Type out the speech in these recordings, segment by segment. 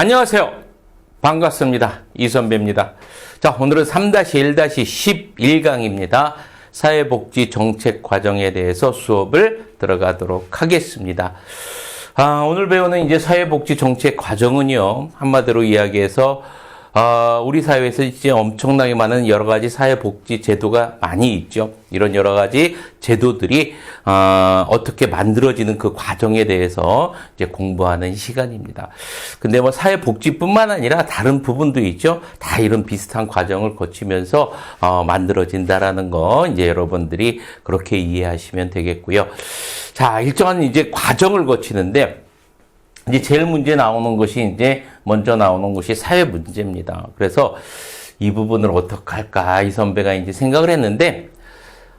안녕하세요. 반갑습니다. 이선배입니다. 자, 오늘은 3-1-11강입니다. 사회복지 정책 과정에 대해서 수업을 들어가도록 하겠습니다. 오늘 배우는 이제 사회복지 정책 과정은요, 한마디로 이야기해서 우리 사회에서 이제 엄청나게 많은 여러 가지 사회복지 제도가 많이 있죠. 이런 여러 가지 제도들이 어떻게 만들어지는 그 과정에 대해서 이제 공부하는 시간입니다. 근데 뭐 사회복지뿐만 아니라 다른 부분도 있죠. 다 이런 비슷한 과정을 거치면서 만들어진다라는 거 이제 여러분들이 그렇게 이해하시면 되겠고요. 자, 일정한 이제 과정을 거치는데 이제 제일 먼저 나오는 것이 사회 문제입니다. 그래서 이 부분을 어떻게 할까 이 선배가 이제 생각을 했는데,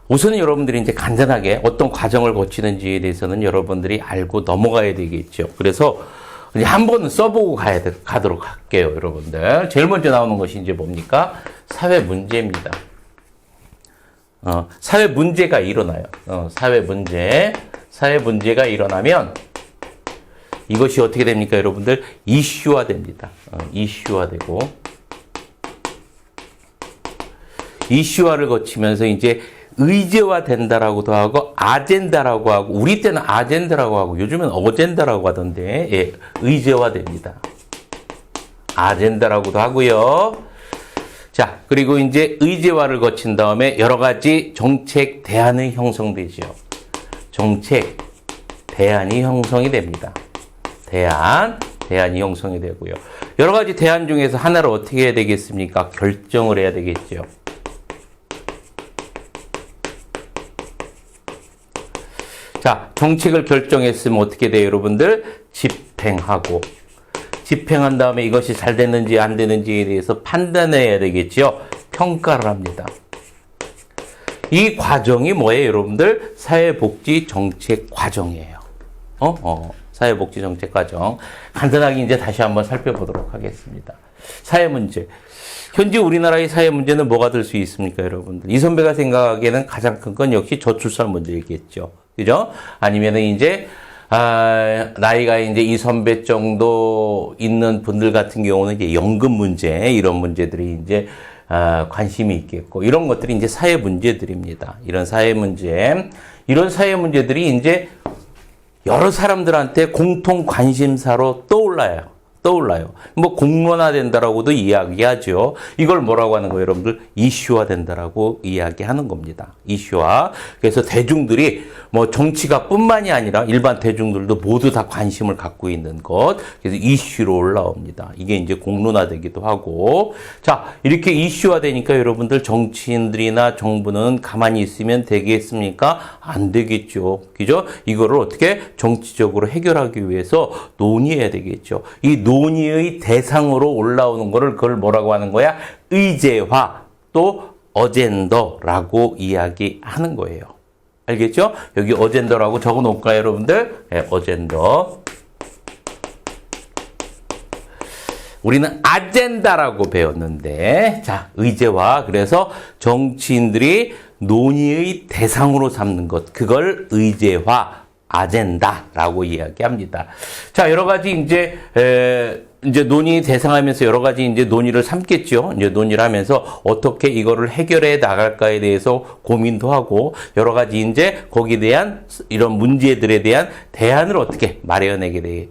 우선은 여러분들이 이제 간단하게 어떤 과정을 거치는지에 대해서는 여러분들이 알고 넘어가야 되겠죠. 그래서 이제 한번 써보고 가도록 할게요, 여러분들. 제일 먼저 나오는 것이 이제 뭡니까? 사회 문제입니다. 사회 문제가 일어나요. 사회 문제가 일어나면 이것이 어떻게 됩니까, 여러분들? 이슈화 됩니다. 이슈화되고, 이슈화를 거치면서 이제 의제화 된다라고도 하고, 아젠다라고 하고, 우리 때는 아젠다라고 하고, 요즘은 어젠다라고 하던데, 예, 의제화 됩니다. 아젠다라고도 하고요. 자, 그리고 이제 의제화를 거친 다음에 여러 가지 정책 대안이 형성되죠. 정책 대안이 형성이 됩니다. 대안이 형성이 되고요. 여러 가지 대안 중에서 하나를 어떻게 해야 되겠습니까? 결정을 해야 되겠죠. 자, 정책을 결정했으면 어떻게 돼요, 여러분들? 집행한 다음에 이것이 잘 됐는지 안 되는지에 대해서 판단해야 되겠죠. 평가를 합니다. 이 과정이 뭐예요, 여러분들? 사회복지 정책 과정이에요. 사회복지 정책 과정. 간단하게 이제 다시 한번 살펴보도록 하겠습니다. 사회 문제. 현재 우리나라의 사회 문제는 뭐가 될 수 있습니까, 여러분들? 이 선배가 생각하기에는 가장 큰 건 역시 저출산 문제이겠죠. 그죠? 아니면은 이제, 나이가 이제 이 선배 정도 있는 분들 같은 경우는 이제 연금 문제, 이런 문제들이 이제, 관심이 있겠고, 이런 것들이 이제 사회 문제들입니다. 이런 사회 문제들이 이제 여러 사람들한테 공통 관심사로 떠올라요. 뭐 공론화 된다라고도 이야기하죠. 이걸 뭐라고 하는 거예요, 여러분들? 이슈화 된다라고 이야기하는 겁니다. 이슈화. 그래서 대중들이 뭐 정치가 뿐만이 아니라 일반 대중들도 모두 다 관심을 갖고 있는 것. 그래서 이슈로 올라옵니다. 이게 이제 공론화 되기도 하고. 자, 이렇게 이슈화 되니까 여러분들 정치인들이나 정부는 가만히 있으면 되겠습니까? 안 되겠죠. 그죠? 이거를 어떻게 정치적으로 해결하기 위해서 논의해야 되겠죠. 이 논의의 대상으로 올라오는 거를 그걸 뭐라고 하는 거야? 의제화 또 어젠더라고 이야기하는 거예요. 알겠죠? 여기 어젠더라고 적어 놓을까요, 여러분들? 네, 어젠더. 우리는 아젠다라고 배웠는데, 자, 의제화. 그래서 정치인들이 논의의 대상으로 삼는 것. 그걸 의제화. 아젠다라고 이야기합니다. 자, 여러 가지 이제 논의 대상하면서 여러 가지 이제 논의를 삼겠죠. 이제 논의를 하면서 어떻게 이거를 해결해 나갈까에 대해서 고민도 하고 여러 가지 이제 거기에 대한 이런 문제들에 대한 대안을 어떻게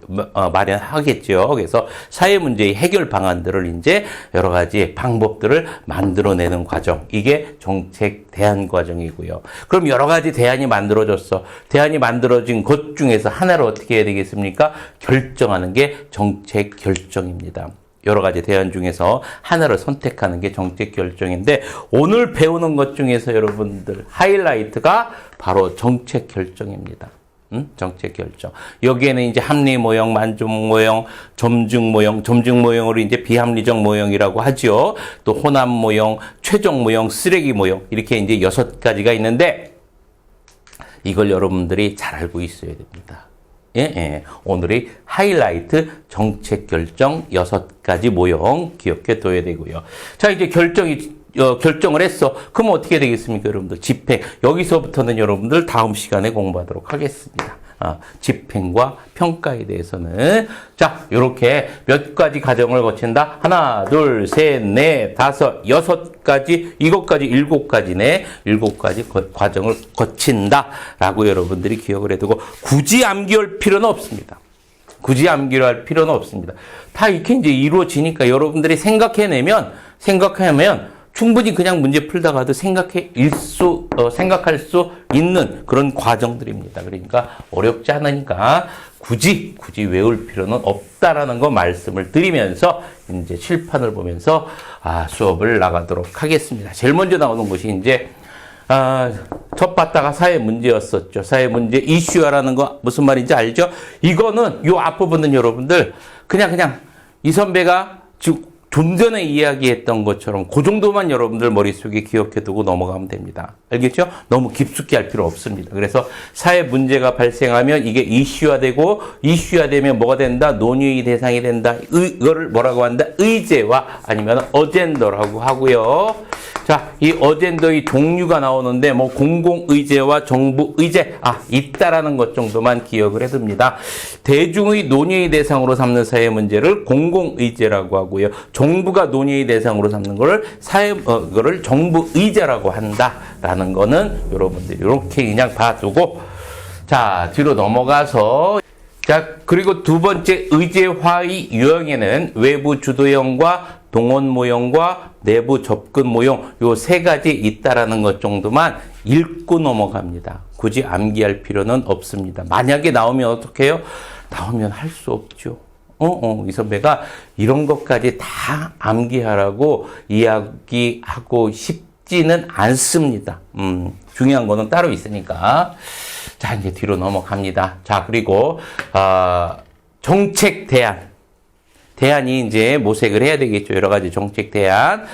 마련하겠죠. 그래서 사회 문제의 해결 방안들을 이제 여러 가지 방법들을 만들어내는 과정. 이게 정책 대안 과정이고요. 그럼 여러 가지 대안이 만들어졌어. 대안이 만들어진 것 중에서 하나를 어떻게 해야 되겠습니까? 결정하는 게 정책 결정입니다. 여러 가지 대안 중에서 하나를 선택하는 게 정책 결정인데, 오늘 배우는 것 중에서 여러분들 하이라이트가 바로 정책 결정입니다. 정책 결정. 여기에는 이제 합리 모형, 만족 모형, 점증 모형으로 이제 비합리적 모형이라고 하죠. 또 혼합 모형, 최종 모형, 쓰레기 모형, 이렇게 이제 6가지가 있는데, 이걸 여러분들이 잘 알고 있어야 됩니다. 예. 오늘의 하이라이트 정책 결정 6가지 모형 기억해 둬야 되고요. 자, 이제 결정을 했어. 그럼 어떻게 되겠습니까, 여러분들? 집행. 여기서부터는 여러분들 다음 시간에 공부하도록 하겠습니다. 집행과 평가에 대해서는. 자, 이렇게 몇 가지 과정을 거친다. 하나, 둘, 셋, 넷, 다섯, 여섯 가지, 이것까지 일곱 가지네. 일곱 가지 과정을 거친다라고 여러분들이 기억을 해두고 굳이 암기할 필요는 없습니다. 굳이 암기할 필요는 없습니다. 다 이렇게 이제 이루어지니까 여러분들이 생각하면 충분히 그냥 문제 풀다가도 생각할 수 있는 그런 과정들입니다. 그러니까 어렵지 않으니까 굳이 외울 필요는 없다라는 거 말씀을 드리면서 이제 칠판을 보면서 수업을 나가도록 하겠습니다. 제일 먼저 나오는 것이 이제 첫 봤다가 사회 문제였었죠. 사회 문제 이슈화라는 거 무슨 말인지 알죠? 이거는 요 앞부분은 여러분들 그냥 이 선배가 좀 전에 이야기했던 것처럼 그 정도만 여러분들 머릿속에 기억해두고 넘어가면 됩니다. 알겠죠? 너무 깊숙이 할 필요 없습니다. 그래서 사회 문제가 발생하면 이게 이슈화되면 뭐가 된다? 논의의 대상이 된다. 이거를 뭐라고 한다? 의제와 아니면 어젠더라고 하고요. 자, 이 어젠더의 종류가 나오는데 뭐 공공의제와 정부의제 있다라는 것 정도만 기억을 해둡니다. 대중의 논의의 대상으로 삼는 사회 문제를 공공의제라고 하고요. 정부가 논의의 대상으로 삼는 거를 그거를 정부의제라고 한다라는 거는 여러분들이 이렇게 그냥 봐두고 자, 뒤로 넘어가서 자, 그리고 두 번째 의제화의 유형에는 외부 주도형과 동원 모형과 내부 접근 모형 요 세 가지 있다라는 것 정도만 읽고 넘어갑니다. 굳이 암기할 필요는 없습니다. 만약에 나오면 어떻게 해요? 나오면 할 수 없죠. 이 선배가 이런 것까지 다 암기하라고 이야기하고 싶지는 않습니다. 중요한 거는 따로 있으니까. 자, 이제 뒤로 넘어갑니다. 자, 그리고 정책 대안. 대안이 이제 모색을 해야 되겠죠. 여러 가지 정책 대안.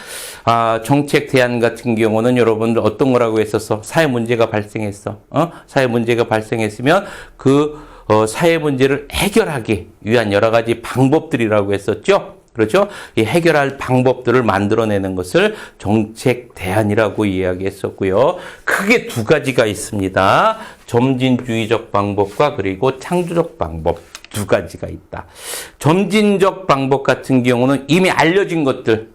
정책 대안 같은 경우는 여러분들 어떤 거라고 했었어? 사회 문제가 발생했어. 사회 문제가 발생했으면 그 사회 문제를 해결하기 위한 여러 가지 방법들이라고 했었죠. 그렇죠? 이 해결할 방법들을 만들어내는 것을 정책 대안이라고 이야기했었고요. 크게 두 가지가 있습니다. 점진주의적 방법과 그리고 창조적 방법. 두 가지가 있다. 점진적 방법 같은 경우는 이미 알려진 것들,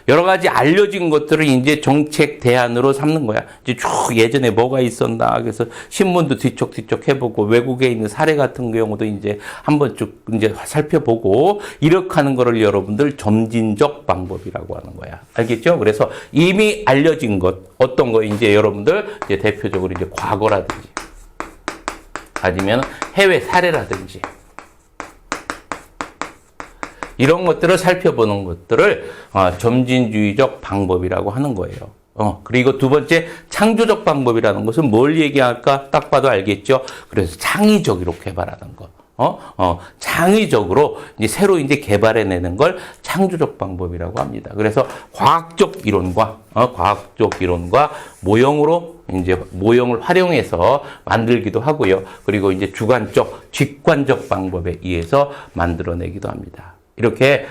여러 가지 알려진 것들을 이제 정책 대안으로 삼는 거야. 이제 쭉 예전에 뭐가 있었나. 그래서 신문도 뒤척뒤척 해보고 외국에 있는 사례 같은 경우도 이제 한번 쭉 이제 살펴보고 이렇게 하는 거를 여러분들 점진적 방법이라고 하는 거야. 알겠죠? 그래서 이미 알려진 것, 어떤 거 이제 여러분들 이제 대표적으로 이제 과거라든지 아니면 해외 사례라든지 이런 것들을 살펴보는 것들을 점진주의적 방법이라고 하는 거예요. 그리고 두 번째 창조적 방법이라는 것은 뭘 얘기할까? 딱 봐도 알겠죠? 그래서 창의적으로 개발하는 거. 창의적으로 이제 새로 이제 개발해내는 걸 창조적 방법이라고 합니다. 그래서 과학적 이론과 모형으로 이제 모형을 활용해서 만들기도 하고요. 그리고 이제 주관적, 직관적 방법에 의해서 만들어내기도 합니다. 이렇게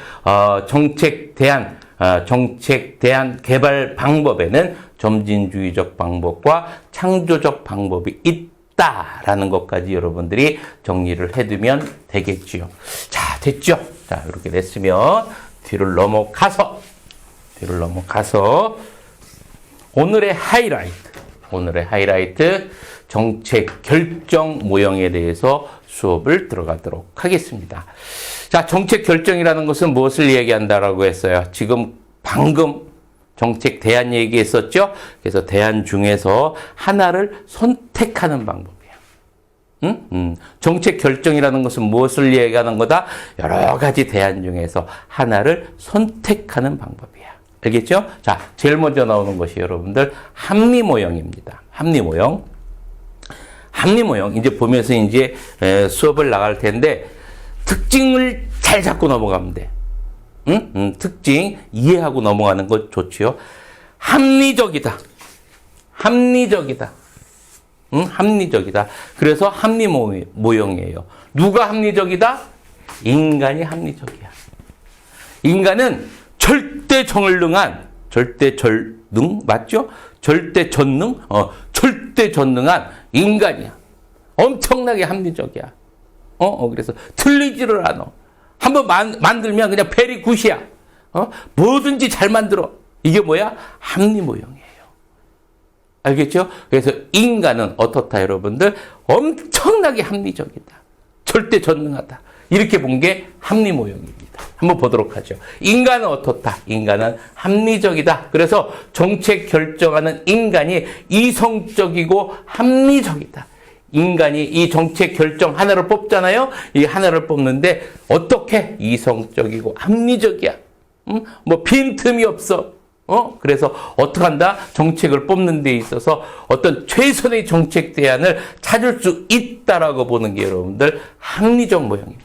정책 대안 개발 방법에는 점진주의적 방법과 창조적 방법이 있다라는 것까지 여러분들이 정리를 해두면 되겠지요. 자, 됐죠? 자, 이렇게 됐으면 뒤를 넘어가서 오늘의 하이라이트 정책 결정 모형에 대해서 수업을 들어가도록 하겠습니다. 자, 정책 결정이라는 것은 무엇을 얘기한다라고 했어요? 지금 방금 정책 대안 얘기했었죠? 그래서 대안 중에서 하나를 선택하는 방법이야. 정책 결정이라는 것은 무엇을 얘기하는 거다? 여러 가지 대안 중에서 하나를 선택하는 방법이야. 알겠죠? 자, 제일 먼저 나오는 것이 여러분들 합리 모형입니다. 합리 모형. 이제 보면서 이제 수업을 나갈 텐데 특징을 잘 잡고 넘어가면 돼. 특징 이해하고 넘어가는 것 좋지요. 합리적이다. 그래서 합리 모형이에요. 누가 합리적이다? 인간이 합리적이야. 인간은 절대전능한 인간이야. 엄청나게 합리적이야. 그래서 틀리지를 않아. 한번 만들면 그냥 베리 굿이야. 뭐든지 잘 만들어. 이게 뭐야? 합리 모형이에요. 알겠죠? 그래서 인간은 어떻다, 여러분들? 엄청나게 합리적이다. 절대 전능하다. 이렇게 본 게 합리 모형입니다. 한번 보도록 하죠. 인간은 어떻다? 인간은 합리적이다. 그래서 정책 결정하는 인간이 이성적이고 합리적이다. 인간이 이 정책 결정 하나를 뽑잖아요. 이 하나를 뽑는데 어떻게 이성적이고 합리적이야. 뭐 빈틈이 없어. 그래서 어떻게 한다? 정책을 뽑는 데 있어서 어떤 최선의 정책 대안을 찾을 수 있다라고 보는 게 여러분들 합리적 모형입니다.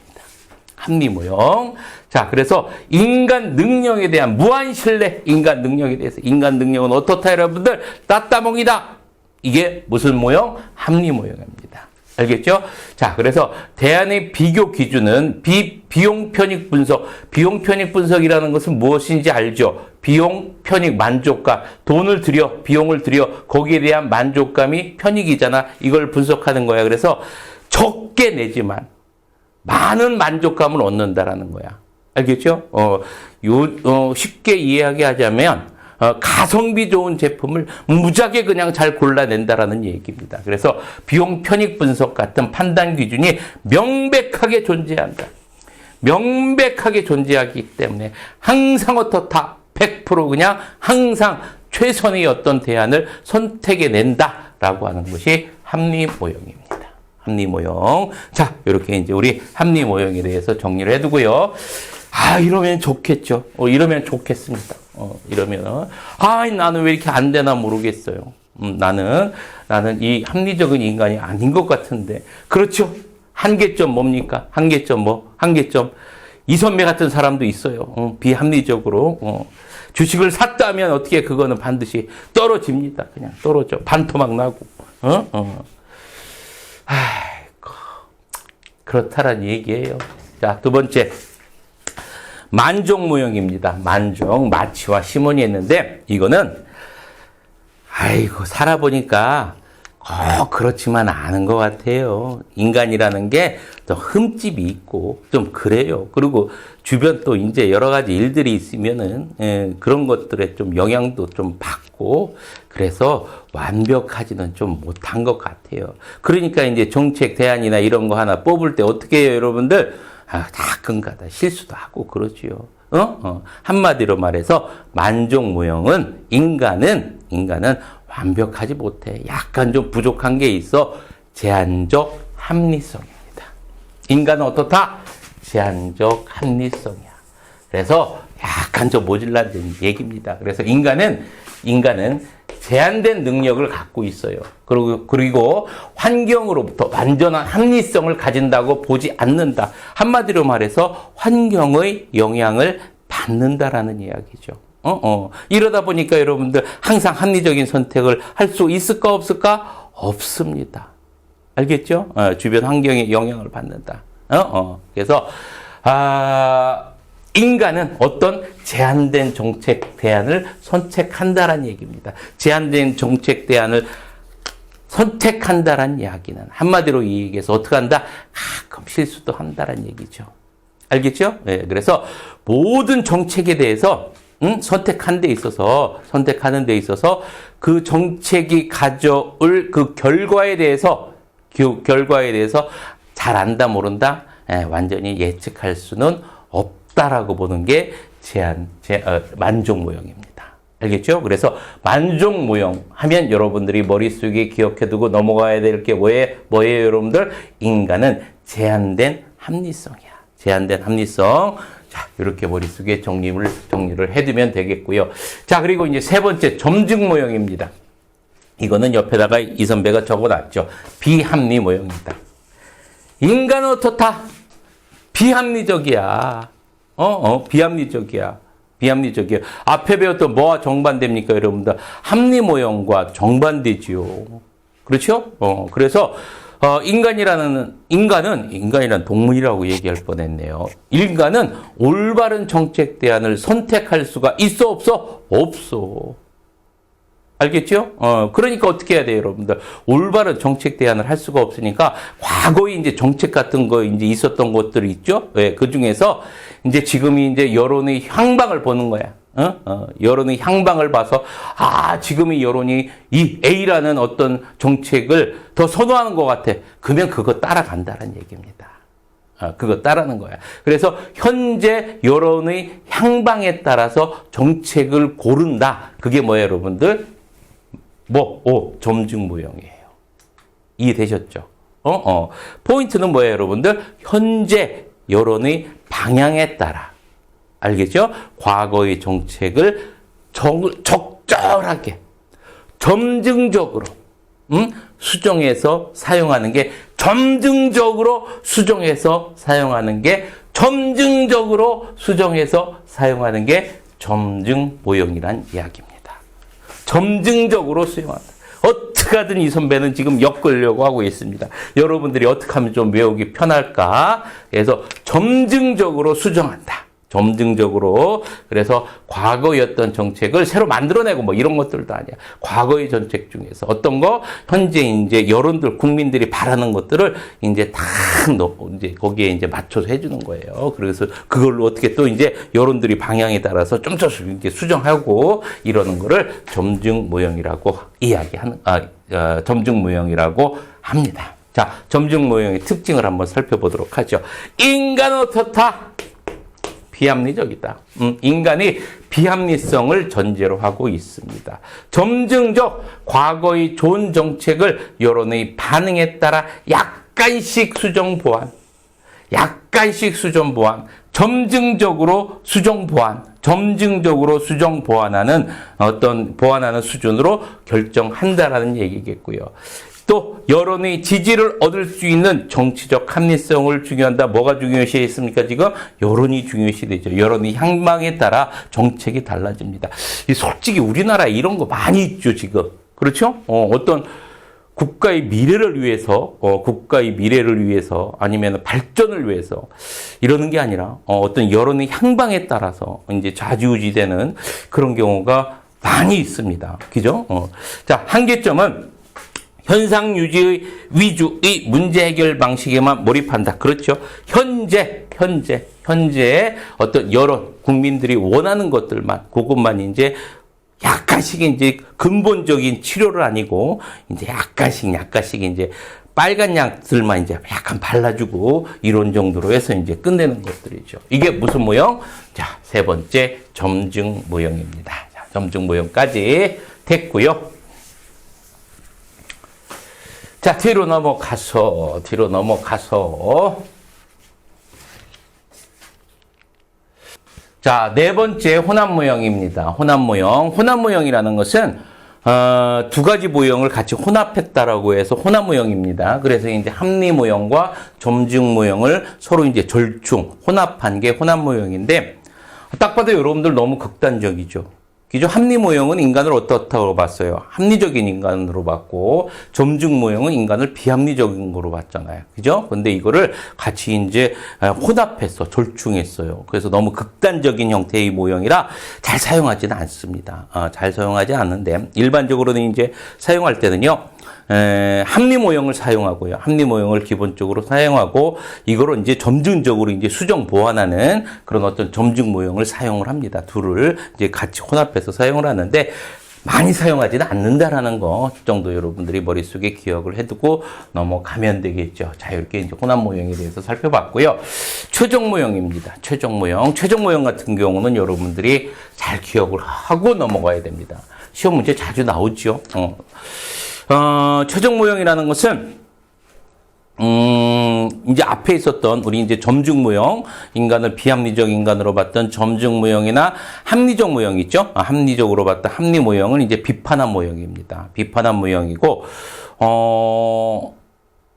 합리 모형. 자, 그래서 인간 능력에 대한 무한 신뢰, 인간 능력에 대해서 인간 능력은 어떻다, 여러분들? 따따몽이다. 이게 무슨 모형? 합리 모형입니다. 알겠죠? 자, 그래서 대안의 비교 기준은 비용 편익 분석. 비용 편익 분석이라는 것은 무엇인지 알죠? 비용 편익 만족감. 돈을 들여, 비용을 들여, 거기에 대한 만족감이 편익이잖아. 이걸 분석하는 거야. 그래서 적게 내지만 많은 만족감을 얻는다라는 거야. 알겠죠? 쉽게 이해하게 하자면, 가성비 좋은 제품을 무지하게 그냥 잘 골라낸다라는 얘기입니다. 그래서 비용 편익 분석 같은 판단 기준이 명백하게 존재한다. 명백하게 존재하기 때문에 항상 어떻다? 100% 그냥 항상 최선의 어떤 대안을 선택해낸다라고 하는 것이 합리 모형입니다. 합리 모형. 자, 이렇게 이제 우리 합리 모형에 대해서 정리를 해두고요. 이러면 좋겠죠. 이러면 좋겠습니다. 이러면, 나는 왜 이렇게 안 되나 모르겠어요. 나는 이 합리적인 인간이 아닌 것 같은데. 그렇죠. 한계점 뭡니까? 한계점. 이선배 같은 사람도 있어요. 비합리적으로. 주식을 샀다면 어떻게 그거는 반드시 떨어집니다. 그냥 떨어져. 반토막 나고. 그렇다란 얘기예요. 자, 두 번째. 만족 모형입니다. 만족, 마치와 시몬이 했는데, 이거는, 살아보니까, 그렇지만 않은 것 같아요. 인간이라는 게 또 흠집이 있고, 좀 그래요. 그리고 주변 또 이제 여러 가지 일들이 있으면은, 그런 것들에 좀 영향도 좀 받고, 그래서 완벽하지는 좀 못한 것 같아요. 그러니까 이제 정책 대안이나 이런 거 하나 뽑을 때 어떻게 해요, 여러분들? 가끔가다 실수도 하고 그러지요. 한마디로 말해서 만족 모형은 인간은 완벽하지 못해. 약간 좀 부족한 게 있어. 제한적 합리성입니다. 인간은 어떻다? 제한적 합리성이야. 그래서 약간 좀 모질란 얘기입니다. 그래서 인간은 제한된 능력을 갖고 있어요. 그리고 환경으로부터 완전한 합리성을 가진다고 보지 않는다. 한마디로 말해서 환경의 영향을 받는다라는 이야기죠. 이러다 보니까 여러분들 항상 합리적인 선택을 할 수 있을까 없을까? 없습니다. 알겠죠? 주변 환경의 영향을 받는다. 그래서 인간은 어떤 제한된 정책 대안을 선택한다라는 얘기입니다. 제한된 정책 대안을 선택한다라는 이야기는 한마디로 이 얘기해서 어떻게 한다? 가끔 실수도 한다라는 얘기죠. 알겠죠? 네, 그래서 모든 정책에 대해서 선택하는 데 있어서 그 정책이 가져올 그 결과에 대해서 잘 안다 모른다 완전히 예측할 수는 없다라고 보는 게 만족 모형입니다. 알겠죠? 그래서 만족 모형 하면 여러분들이 머릿속에 기억해두고 넘어가야 될 게 뭐예요, 여러분들? 인간은 제한된 합리성이야. 제한된 합리성. 자, 이렇게 머릿속에 정리를 해두면 되겠고요. 자, 그리고 이제 세 번째 점증 모형입니다. 이거는 옆에다가 이선배가 적어놨죠. 비합리 모형입니다. 인간은 어떻다? 비합리적이야. 비합리적이야. 앞에 배웠던 뭐와 정반대입니까, 여러분들? 합리 모형과 정반대지요. 그렇죠? 그래서 인간이라는 동물이라고 얘기할 뻔했네요. 인간은 올바른 정책 대안을 선택할 수가 있어 없어? 없어. 알겠죠? 그러니까 어떻게 해야 돼요, 여러분들? 올바른 정책 대안을 할 수가 없으니까 과거에 이제 정책 같은 거 이제 있었던 것들이 있죠? 예, 그 중에서 이제 지금이 이제 여론의 향방을 보는 거야. 여론의 향방을 봐서, 지금의 여론이 이 A라는 어떤 정책을 더 선호하는 것 같아. 그러면 그거 따라간다는 얘기입니다. 그거 따르는 거야. 그래서 현재 여론의 향방에 따라서 정책을 고른다. 그게 뭐예요, 여러분들? 점증모형이에요. 이해되셨죠? 포인트는 뭐예요, 여러분들? 현재 여론의 방향에 따라. 알겠죠? 과거의 정책을 적절하게, 점증적으로, 수정해서 사용하는 게 점증적으로 수정해서 사용하는 게 점증 모형이란 이야기입니다. 점증적으로 수용한다. 어떻게 하든 이 선배는 지금 엮으려고 하고 있습니다. 여러분들이 어떻게 하면 좀 외우기 편할까? 그래서 점증적으로 수정한다. 점증적으로. 그래서 과거였던 정책을 새로 만들어내고 뭐 이런 것들도 아니야. 과거의 정책 중에서 어떤 거 현재 이제 여론들 국민들이 바라는 것들을 이제 다 이제 거기에 이제 맞춰서 해주는 거예요. 그래서 그걸로 어떻게 또 이제 여론들이 방향에 따라서 좀 더 이제 수정하고 이러는 거를 점증 모형이라고 점증 모형이라고 합니다. 자, 점증 모형의 특징을 한번 살펴보도록 하죠. 인간은 어떻다? 비합리적이다. 인간이 비합리성을 전제로 하고 있습니다. 점증적 과거의 좋은 정책을 여론의 반응에 따라 약간씩 수정 보완, 점증적으로 수정 보완하는 보완하는 수준으로 결정한다라는 얘기겠고요. 또 여론의 지지를 얻을 수 있는 정치적 합리성을 중요한다. 뭐가 중요시 있습니까? 지금 여론이 중요시 되죠. 여론의 향방에 따라 정책이 달라집니다. 솔직히 우리나라에 이런 거 많이 있죠, 지금. 그렇죠? 어떤 국가의 미래를 위해서 아니면 발전을 위해서 이러는 게 아니라 어떤 여론의 향방에 따라서 이제 좌지우지되는 그런 경우가 많이 있습니다. 그죠? 자, 한계점은 현상 유지의 위주의 문제 해결 방식에만 몰입한다. 그렇죠? 현재 어떤 여론, 국민들이 원하는 것들만, 그것만 이제 약간씩 이제 근본적인 치료를 아니고, 이제 약간씩 이제 빨간 약들만 이제 약간 발라주고, 이런 정도로 해서 이제 끝내는 것들이죠. 이게 무슨 모형? 자, 세 번째, 점증 모형입니다. 자, 점증 모형까지 됐고요. 자, 뒤로 넘어가서. 자, 네 번째 혼합 모형입니다. 혼합 모형이라는 것은, 두 가지 모형을 같이 혼합했다라고 해서 혼합 모형입니다. 그래서 이제 합리 모형과 점증 모형을 서로 이제 혼합한 게 혼합 모형인데, 딱 봐도 여러분들 너무 극단적이죠. 그죠? 합리 모형은 인간을 어떻다고 봤어요? 합리적인 인간으로 봤고, 점증 모형은 인간을 비합리적인 거로 봤잖아요. 그죠? 근데 이거를 같이 이제 혼합해서 절충했어요. 그래서 너무 극단적인 형태의 모형이라 잘 사용하지는 않습니다. 잘 사용하지 않는데, 일반적으로는 이제 사용할 때는요, 합리 모형을 사용하고요. 합리 모형을 기본적으로 사용하고, 이거를 이제 점증적으로 이제 수정 보완하는 그런 어떤 점증 모형을 사용을 합니다. 둘을 이제 같이 혼합해서 사용을 하는데, 많이 사용하지는 않는다라는 거 정도 여러분들이 머릿속에 기억을 해두고 넘어가면 되겠죠. 자, 이렇게 이제 혼합 모형에 대해서 살펴봤고요. 최종 모형입니다. 최종 모형 같은 경우는 여러분들이 잘 기억을 하고 넘어가야 됩니다. 시험 문제 자주 나오죠. 최종 모형이라는 것은, 이제 앞에 있었던 우리 이제 점증 모형, 인간을 비합리적 인간으로 봤던 점증 모형이나 합리적 모형 있죠? 합리적으로 봤던 합리 모형은 이제 비판한 모형입니다. 비판한 모형이고,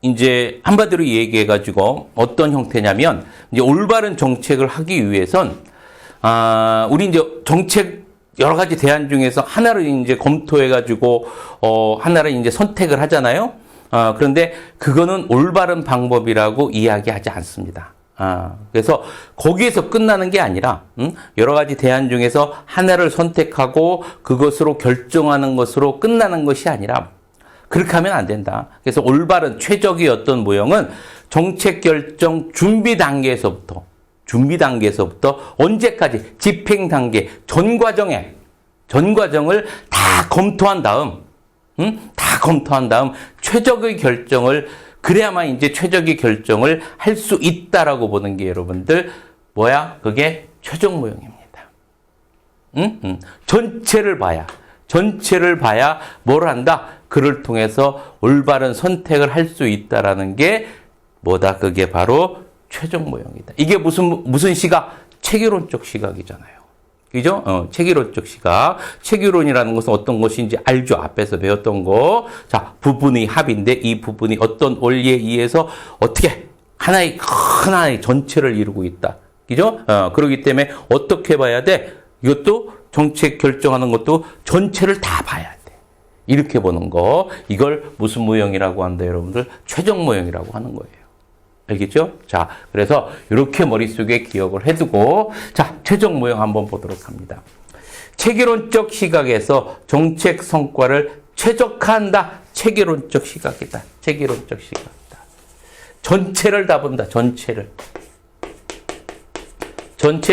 이제 한마디로 얘기해가지고 어떤 형태냐면, 이제 올바른 정책을 하기 위해선, 우리 이제 정책 여러 가지 대안 중에서 하나를 이제 검토해가지고, 하나를 이제 선택을 하잖아요. 그런데 그거는 올바른 방법이라고 이야기하지 않습니다. 그래서 거기에서 끝나는 게 아니라 여러 가지 대안 중에서 하나를 선택하고 그것으로 결정하는 것으로 끝나는 것이 아니라 그렇게 하면 안 된다. 그래서 올바른 최적의 어떤 모형은 정책 결정 준비 단계에서부터 언제까지 집행 단계 전 과정을 다 검토한 다음 최적의 결정을 그래야만 이제 최적의 결정을 할 수 있다라고 보는 게 여러분들 그게 최종 모형입니다. 전체를 봐야 뭘 한다? 그를 통해서 올바른 선택을 할 수 있다라는 게 그게 바로 최종 모형이다. 이게 무슨 시각? 체계론적 시각이잖아요. 그죠? 체계론적 시각. 체계론이라는 것은 어떤 것인지 알죠? 앞에서 배웠던 거. 자, 부분의 합인데 이 부분이 어떤 원리에 의해서 어떻게 큰 하나의 전체를 이루고 있다. 그죠? 그렇기 때문에 어떻게 봐야 돼? 이것도 정책 결정하는 것도 전체를 다 봐야 돼. 이렇게 보는 거. 이걸 무슨 모형이라고 한다, 여러분들? 최종 모형이라고 하는 거예요. 알겠죠? 자, 그래서 이렇게 머릿속에 기억을 해두고, 자, 최종 모형 한번 보도록 합니다. 체계론적 시각에서 정책 성과를 최적화한다. 체계론적 시각이다. 체계론적 시각이다. 전체를 다 본다. 전체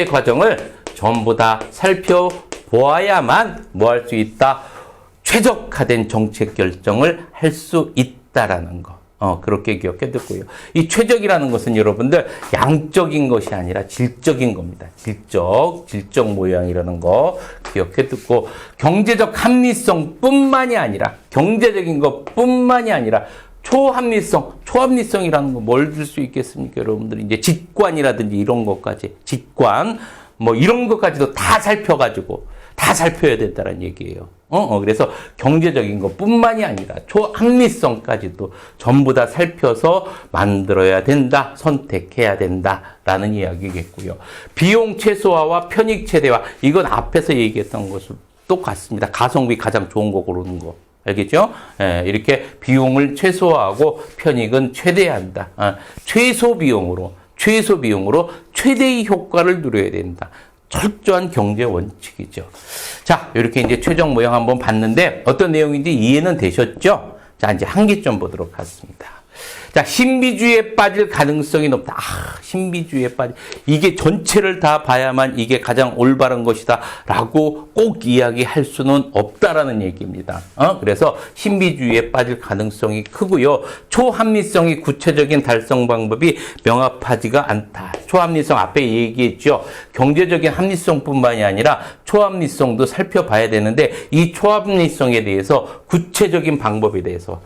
과정을 전부 다 살펴보아야만 할 수 있다. 최적화된 정책 결정을 할 수 있다라는 거. 그렇게 기억해 두고요. 이 최적이라는 것은 여러분들 양적인 것이 아니라 질적인 겁니다. 질적 모양이라는 거 기억해 두고 경제적 합리성뿐만이 아니라 초합리성이라는 거 뭘 들 수 있겠습니까? 여러분들 이제 직관이라든지 이런 것까지 이런 것까지도 다 살펴야 된다는 얘기예요. 그래서 경제적인 것뿐만이 아니라 초합리성까지도 전부 다 살펴서 만들어야 된다, 선택해야 된다라는 이야기겠고요. 비용 최소화와 편익 최대화, 이건 앞에서 얘기했던 것과 똑같습니다. 가성비 가장 좋은 거 고르는 거. 알겠죠? 이렇게 비용을 최소화하고 편익은 최대한다. 최소 비용으로 최대의 효과를 누려야 된다. 철저한 경제 원칙이죠. 자, 이렇게 이제 최종 모형 한번 봤는데 어떤 내용인지 이해는 되셨죠? 자, 이제 한계점 보도록 하겠습니다. 자, 신비주의에 빠질 가능성이 높다. 신비주의에 이게 전체를 다 봐야만 이게 가장 올바른 것이다. 라고 꼭 이야기할 수는 없다라는 얘기입니다. 그래서 신비주의에 빠질 가능성이 크고요. 초합리성이 구체적인 달성 방법이 명확하지가 않다. 초합리성 앞에 얘기했죠. 경제적인 합리성뿐만이 아니라 초합리성도 살펴봐야 되는데 이 초합리성에 대해서 구체적인 방법에 대해서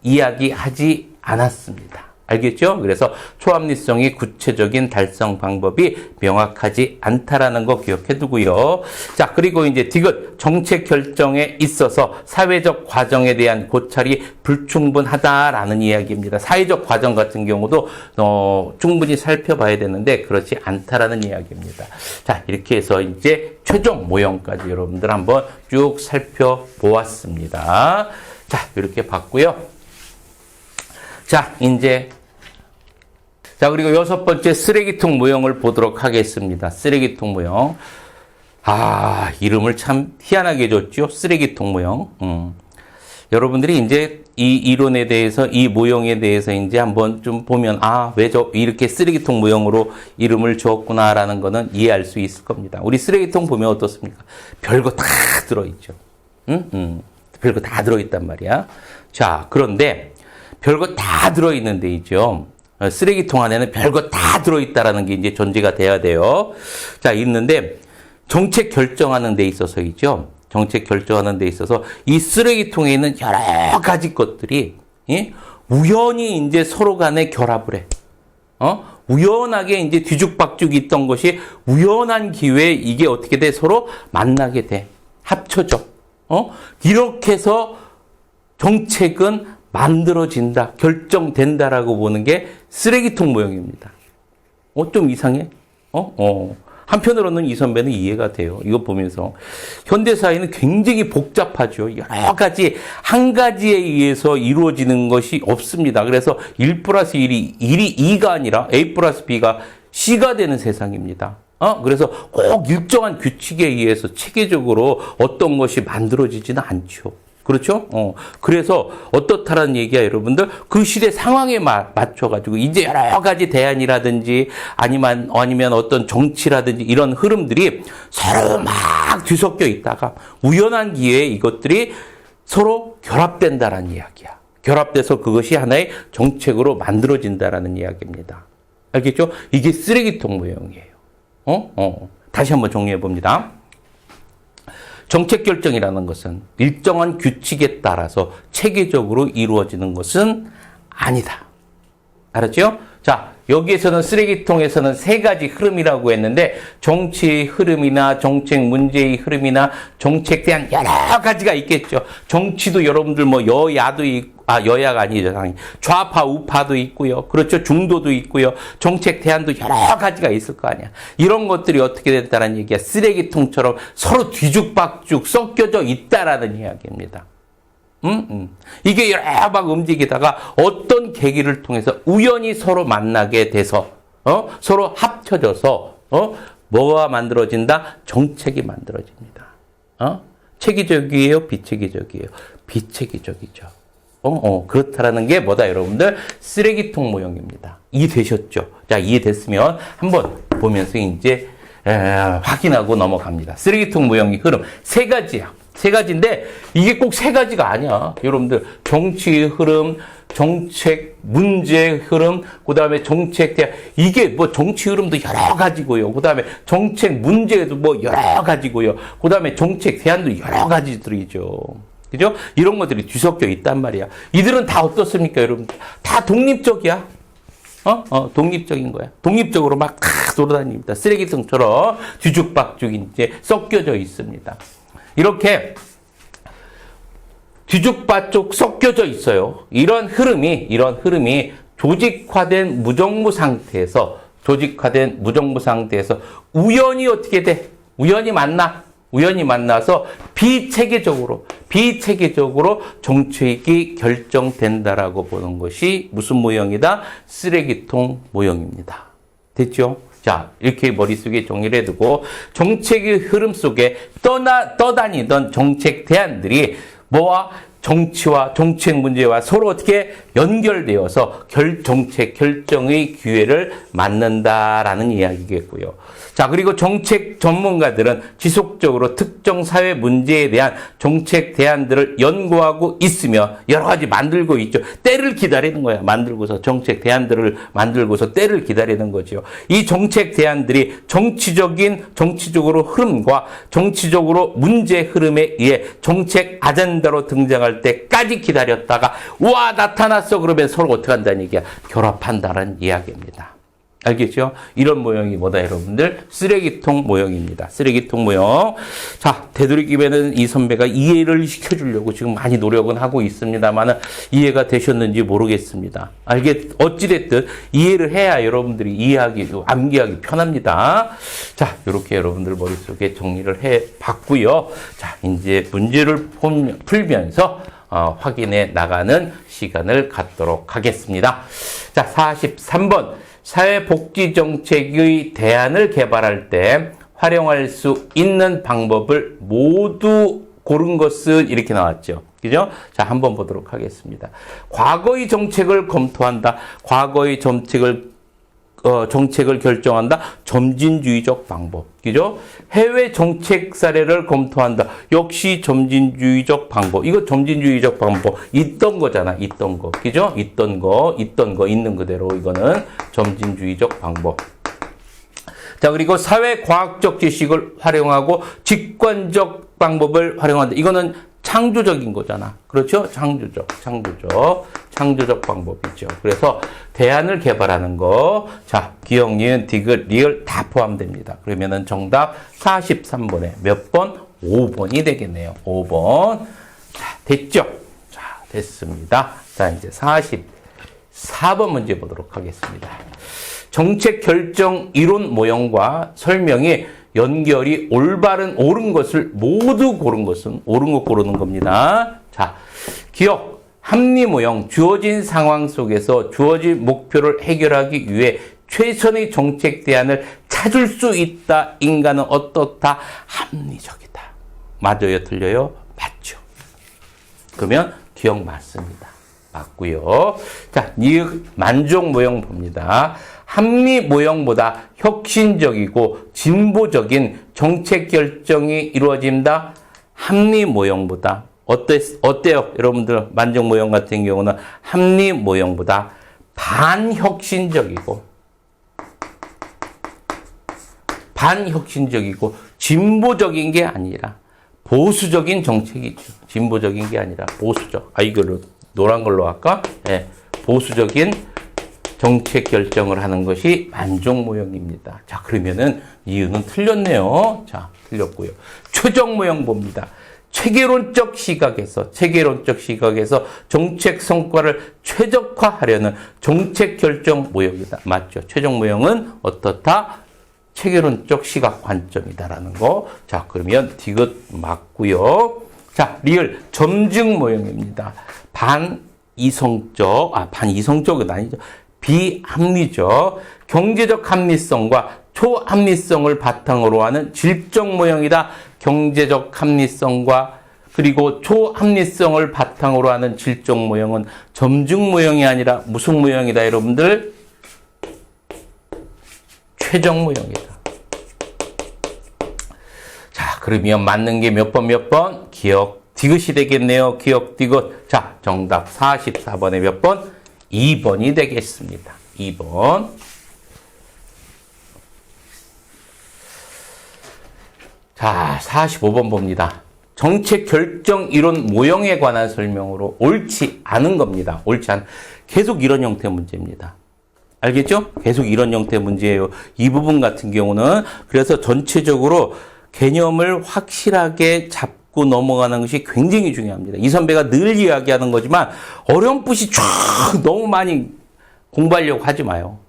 이야기하지 않았습니다. 알겠죠? 그래서 초합리성이 구체적인 달성 방법이 명확하지 않다라는 거 기억해 두고요. 자, 그리고 이제 디귿 정책 결정에 있어서 사회적 과정에 대한 고찰이 불충분하다라는 이야기입니다. 사회적 과정 같은 경우도 충분히 살펴봐야 되는데 그렇지 않다라는 이야기입니다. 자, 이렇게 해서 이제 최종 모형까지 여러분들 한번 쭉 살펴보았습니다. 자, 이렇게 봤고요. 자, 그리고 6번째 쓰레기통 모형을 보도록 하겠습니다. 쓰레기통 모형. 이름을 참 희한하게 줬죠. 쓰레기통 모형. 여러분들이 이제 이 이론에 대해서, 이 모형에 대해서 이제 한번 좀 보면, 왜 이렇게 쓰레기통 모형으로 이름을 주었구나라는 거는 이해할 수 있을 겁니다. 우리 쓰레기통 보면 어떻습니까? 별거 다 들어있죠. 별거 다 들어있단 말이야. 자, 그런데 별거 다 들어있는데 있죠. 쓰레기통 안에는 별거 다 들어있다라는 게 이제 전제가 돼야 돼요. 자, 있는데 정책 결정하는 데 있어서 있죠. 정책 결정하는 데 있어서 이 쓰레기통에 있는 여러 가지 것들이 우연히 이제 서로 간에 결합을 해. 우연하게 이제 뒤죽박죽 있던 것이 우연한 기회에 이게 어떻게 돼? 서로 만나게 돼. 합쳐져. 이렇게 해서 정책은 만들어진다, 결정된다라고 보는 게 쓰레기통 모형입니다. 좀 이상해? 한편으로는 이 선배는 이해가 돼요. 이거 보면서. 현대사회는 굉장히 복잡하죠. 여러 가지, 한 가지에 의해서 이루어지는 것이 없습니다. 그래서 1+1이 2가 아니라 A+B가 C가 되는 세상입니다. 그래서 꼭 일정한 규칙에 의해서 체계적으로 어떤 것이 만들어지지는 않죠. 그렇죠? 그래서 어떻다라는 얘기야, 여러분들? 그 시대 상황에 맞춰가지고, 이제 여러 가지 대안이라든지, 아니면 어떤 정치라든지, 이런 흐름들이 서로 막 뒤섞여 있다가, 우연한 기회에 이것들이 서로 결합된다라는 이야기야. 결합돼서 그것이 하나의 정책으로 만들어진다라는 이야기입니다. 알겠죠? 이게 쓰레기통 모형이에요. 다시 한번 정리해 봅니다. 정책 결정이라는 것은 일정한 규칙에 따라서 체계적으로 이루어지는 것은 아니다. 알았죠? 자, 여기에서는 쓰레기통에서는 세 가지 흐름이라고 했는데 정치의 흐름이나 정책 문제의 흐름이나 정책에 대한 여러 가지가 있겠죠. 정치도 여러분들 뭐 여야도 있고, 여야가 아니죠. 좌파, 우파도 있고요. 그렇죠. 중도도 있고요. 정책 대안도 여러 가지가 있을 거 아니야. 이런 것들이 어떻게 됐다는 얘기야. 쓰레기통처럼 서로 뒤죽박죽 섞여져 있다라는 이야기입니다. 이게 여러 막 움직이다가 어떤 계기를 통해서 우연히 서로 만나게 돼서, 서로 합쳐져서, 뭐가 만들어진다? 정책이 만들어집니다. 체계적이에요? 비체계적이에요? 비체계적이죠. 그렇다라는 게 뭐다, 여러분들? 쓰레기통 모형입니다. 이해되셨죠? 자, 이해됐으면 한번 보면서 이제, 확인하고 넘어갑니다. 쓰레기통 모형의 흐름. 세 가지야. 세 가지인데, 이게 꼭 세 가지가 아니야. 여러분들, 정치의 흐름, 정책 문제의 흐름, 그 다음에 정책 대안, 이게 뭐 정치 흐름도 여러 가지고요. 그 다음에 정책 문제도 뭐 여러 가지고요. 그 다음에 정책 대안도 여러 가지들이죠. 그죠? 이런 것들이 뒤섞여 있단 말이야. 이들은 다 어떻습니까, 여러분? 다 독립적이야. 독립적인 거야. 독립적으로 막 돌아다닙니다. 쓰레기통처럼 뒤죽박죽 이제 섞여져 있습니다. 이렇게 뒤죽박죽 섞여져 있어요. 이런 흐름이 조직화된 무정부 상태에서 우연히 어떻게 돼? 우연히 만나서 비체계적으로 정책이 결정된다라고 보는 것이 무슨 모형이다? 쓰레기통 모형입니다. 됐죠? 자, 이렇게 머릿속에 정리를 해두고 정책의 흐름 속에 떠다니던 정책 대안들이 뭐와 정치와 정책 문제와 서로 어떻게 연결되어서 정책 결정의 기회를 맞는다라는 이야기겠고요. 자, 그리고 정책 전문가들은 지속적으로 특정 사회 문제에 대한 정책 대안들을 연구하고 있으며 여러 가지 만들고 있죠. 때를 기다리는 거야. 정책 대안들을 만들고서 때를 기다리는 거죠. 이 정책 대안들이 정치적으로 흐름과 정치적으로 문제 흐름에 의해 정책 아젠다로 등장할 때까지 기다렸다가 와, 나타났어. 그러면 서로 어떻게 한다는 얘기야? 결합한다는 이야기입니다. 알겠죠? 이런 모형이 뭐다, 여러분들? 쓰레기통 모형입니다. 쓰레기통 모형. 자, 되도록이면은 이 선배가 이해를 시켜주려고 지금 많이 노력은 하고 있습니다만은 이해가 되셨는지 모르겠습니다. 어찌됐든 이해를 해야 여러분들이 암기하기 편합니다. 자, 이렇게 여러분들 머릿속에 정리를 해 봤고요. 자, 이제 문제를 풀면서 확인해 나가는 시간을 갖도록 하겠습니다. 자, 43번. 사회복지정책의 대안을 개발할 때 활용할 수 있는 방법을 모두 고른 것은 이렇게 나왔죠. 그죠? 자, 한번 보도록 하겠습니다. 과거의 정책을 검토한다. 과거의 정책을 결정한다. 점진주의적 방법. 그죠? 해외 정책 사례를 검토한다. 역시 점진주의적 방법. 이거 점진주의적 방법. 있던 거잖아. 있던 거. 그죠? 있던 거, 있는 그대로. 이거는 점진주의적 방법. 자, 그리고 사회과학적 지식을 활용하고 직관적 방법을 활용한다. 이거는 창조적인 거잖아. 그렇죠? 창조적 방법이죠. 그래서 대안을 개발하는 거. 자, 기억, 니은, 디귿, 리을 다 포함됩니다. 그러면은 정답 43번에 몇 번? 5번이 되겠네요. 5번. 자, 됐죠? 자, 됐습니다. 자, 이제 44번 문제 보도록 하겠습니다. 정책 결정 이론 모형과 설명이 연결이 옳은 것을 모두 고른 것은 옳은 것 고르는 겁니다. 자, 기억, 합리 모형, 주어진 상황 속에서 주어진 목표를 해결하기 위해 최선의 정책 대안을 찾을 수 있다. 인간은 어떻다? 합리적이다. 맞아요? 틀려요? 맞죠. 그러면 기억 맞습니다. 맞고요. 자, 니은 만족 모형 봅니다. 합리 모형보다 혁신적이고 진보적인 정책 결정이 이루어진다. 합리 모형보다 어때요? 여러분들 만족 모형 같은 경우는 합리 모형보다 반혁신적이고 진보적인 게 아니라 보수적인 정책이죠. 진보적인 게 아니라 보수적. 이걸로 노란 걸로 할까? 네, 보수적인 정책 결정을 하는 것이 만족 모형입니다. 자, 그러면은 이유는 틀렸네요. 자, 틀렸고요. 최종 모형 봅니다. 체계론적 시각에서 정책 성과를 최적화하려는 정책 결정 모형이다. 맞죠? 최종 모형은 어떻다? 체계론적 시각 관점이다라는 거. 자, 그러면 디귿 맞고요. 자, 리을 점증 모형입니다. 반이성적은 아니죠. 비합리적 경제적 합리성과 초합리성을 바탕으로 하는 질적 모형이다. 경제적 합리성과 그리고 초합리성을 바탕으로 하는 질적 모형은 점증 모형이 아니라 무슨 모형이다, 여러분들? 최종 모형이다. 자, 그러면 맞는 게 몇 번? 기억 디귿이 되겠네요. 기억 디귿. 자, 정답 44번에 몇 번? 2번이 되겠습니다. 2번. 자, 45번 봅니다. 정책 결정 이론 모형에 관한 설명으로 옳지 않은 겁니다. 계속 이런 형태의 문제입니다. 알겠죠? 계속 이런 형태의 문제예요. 이 부분 같은 경우는 그래서 전체적으로 개념을 확실하게 잡고 넘어가는 것이 굉장히 중요합니다. 이 선배가 늘 이야기하는 거지만 어렴풋이 쫙 너무 많이 공부하려고 하지 마요.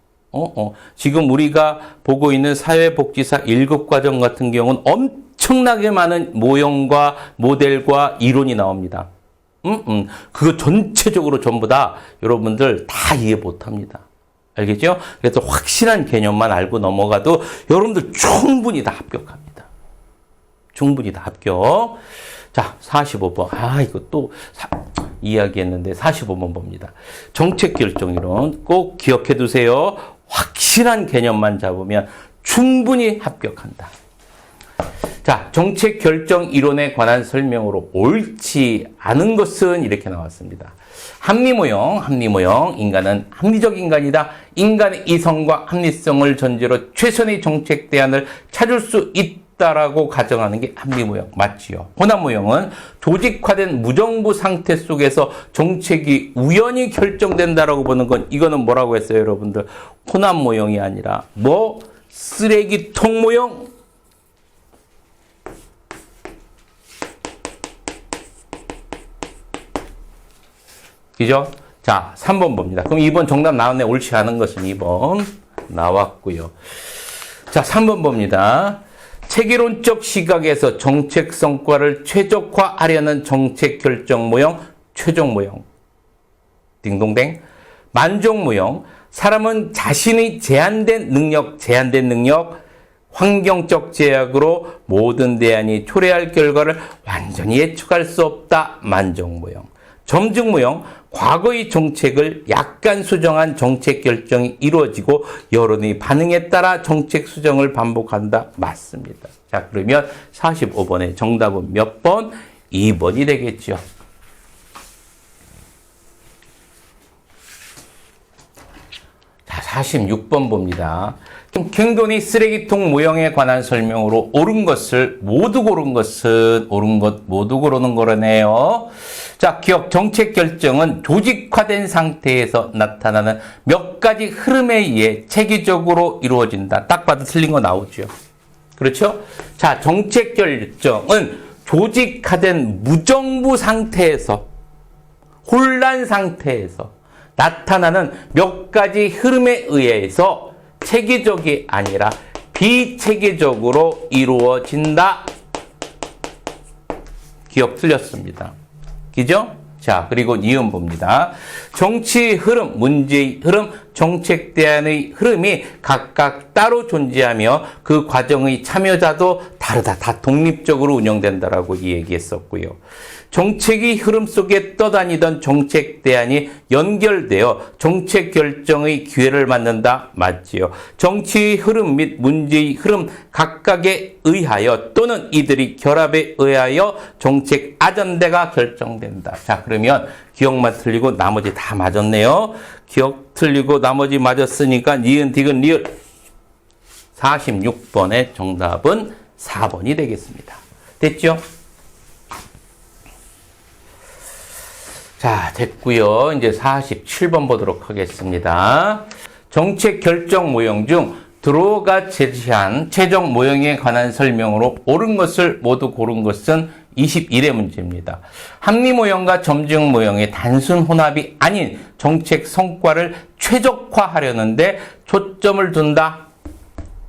지금 우리가 보고 있는 사회복지사 1급 과정 같은 경우는 엄청나게 많은 모형과 모델과 이론이 나옵니다. 그거 전체적으로 전부 다 여러분들 다 이해 못합니다. 알겠죠? 그래서 확실한 개념만 알고 넘어가도 여러분들 충분히 다 합격합니다. 충분히 다 합격. 자, 45번. 이거 또 이야기했는데 45번 봅니다. 정책 결정 이론 꼭 기억해 두세요. 확실한 개념만 잡으면 충분히 합격한다. 자, 정책 결정 이론에 관한 설명으로 옳지 않은 것은 이렇게 나왔습니다. 합리 모형. 인간은 합리적 인간이다. 인간의 이성과 합리성을 전제로 최선의 정책 대안을 찾을 수 있다라고 가정하는 게 합리 모형. 맞지요? 혼합 모형은 조직화된 무정부 상태 속에서 정책이 우연히 결정된다라고 보는 건 이거는 뭐라고 했어요, 여러분들? 혼합 모형이 아니라 쓰레기통 모형? 그죠? 자, 3번 봅니다. 그럼 2번 정답 나왔네. 옳지 않은 것은 2번 나왔고요. 자, 3번 봅니다. 체계론적 시각에서 정책 성과를 최적화하려는 정책 결정 모형, 최종 모형. 딩동댕. 만족 모형. 사람은 자신의 제한된 능력, 환경적 제약으로 모든 대안이 초래할 결과를 완전히 예측할 수 없다. 만족 모형. 점증 모형. 과거의 정책을 약간 수정한 정책 결정이 이루어지고 여론의 반응에 따라 정책 수정을 반복한다. 맞습니다. 자, 그러면 45번의 정답은 몇 번? 2번이 되겠죠. 자, 46번 봅니다. 킹돈이 쓰레기통 모형에 관한 설명으로 옳은 것을 모두 고른 것은 옳은 것 모두 고르는 거라네요. 자, 기억 정책 결정은 조직화된 상태에서 나타나는 몇 가지 흐름에 의해 체계적으로 이루어진다. 딱 봐도 틀린 거 나오죠. 그렇죠? 자, 정책 결정은 조직화된 무정부 상태에서 혼란 상태에서 나타나는 몇 가지 흐름에 의해서 체계적이 아니라 비체계적으로 이루어진다. 기억 틀렸습니다. 그죠? 자, 그리고 니은 봅니다. 정치 흐름, 문제의 흐름, 정책 대안의 흐름이 각각 따로 존재하며 그 과정의 참여자도 다르다. 다 독립적으로 운영된다라고 얘기했었고요. 정책의 흐름 속에 떠다니던 정책 대안이 연결되어 정책 결정의 기회를 맞는다. 맞지요. 정치의 흐름 및 문제의 흐름 각각에 의하여 또는 이들이 결합에 의하여 정책 아전대가 결정된다. 자, 그러면 기억만 틀리고 나머지 다 맞았네요. 기억 틀리고 나머지 맞았으니까 니은, 디귿, 리을 46번의 정답은 4번이 되겠습니다. 됐죠? 자, 됐고요. 이제 47번 보도록 하겠습니다. 정책 결정 모형 중 드로우가 제시한 최종 모형에 관한 설명으로 옳은 것을 모두 고른 것은 21의 문제입니다. 합리 모형과 점증 모형의 단순 혼합이 아닌 정책 성과를 최적화하려는데 초점을 둔다.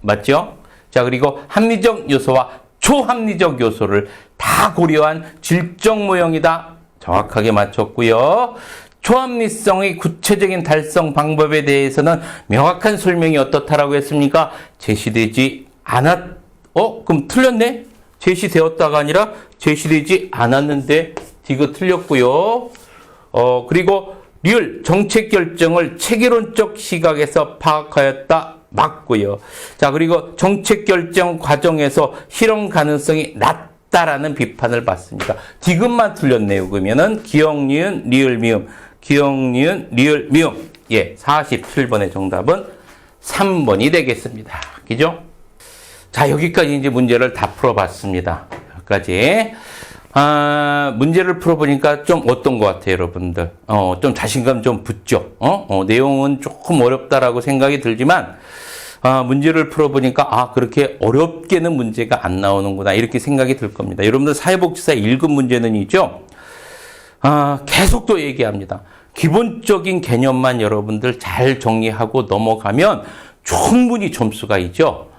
맞죠? 자, 그리고 합리적 요소와 초합리적 요소를 다 고려한 질적 모형이다. 정확하게 맞췄고요. 초합리성의 구체적인 달성 방법에 대해서는 명확한 설명이 어떻다라고 했습니까? 제시되지 그럼 틀렸네? 제시되었다가 아니라 제시되지 않았는데 디귿 틀렸고요. 그리고 리을 정책 결정을 체계론적 시각에서 파악하였다. 맞고요. 자, 그리고 정책 결정 과정에서 실현 가능성이 낮다라는 비판을 받습니다. 디귿만 틀렸네요. 그러면은 기억, 니은, 리을, 미음. 기억, 니은, 리을, 미음. 예, 47번의 정답은 3번이 되겠습니다. 그죠? 자, 여기까지 이제 문제를 다 풀어봤습니다. 여기까지. 문제를 풀어보니까 좀 어떤 것 같아요, 여러분들? 좀 자신감 좀 붙죠? 내용은 조금 어렵다라고 생각이 들지만, 문제를 풀어보니까, 그렇게 어렵게는 문제가 안 나오는구나, 이렇게 생각이 들 겁니다. 여러분들 사회복지사 1급 문제는 있죠? 계속 또 얘기합니다. 기본적인 개념만 여러분들 잘 정리하고 넘어가면 충분히 점수가 있죠?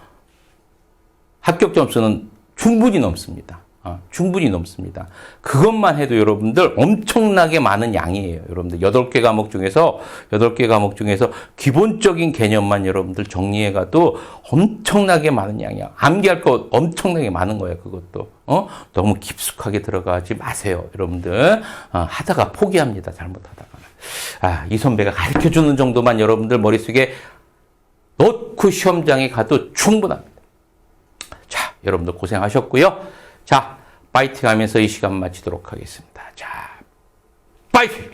합격 점수는 충분히 넘습니다. 충분히 넘습니다. 그것만 해도 여러분들 엄청나게 많은 양이에요. 여러분들 8개 과목 중에서 기본적인 개념만 여러분들 정리해 가도 엄청나게 많은 양이야. 암기할 거 엄청나게 많은 거예요. 그것도. 너무 깊숙하게 들어가지 마세요. 여러분들. 하다가 포기합니다. 잘못하다가. 이 선배가 가르쳐 주는 정도만 여러분들 머릿속에 넣고 시험장에 가도 충분합니다. 자, 여러분들 고생하셨고요. 자, 파이팅 하면서 이 시간 마치도록 하겠습니다. 자, 파이팅!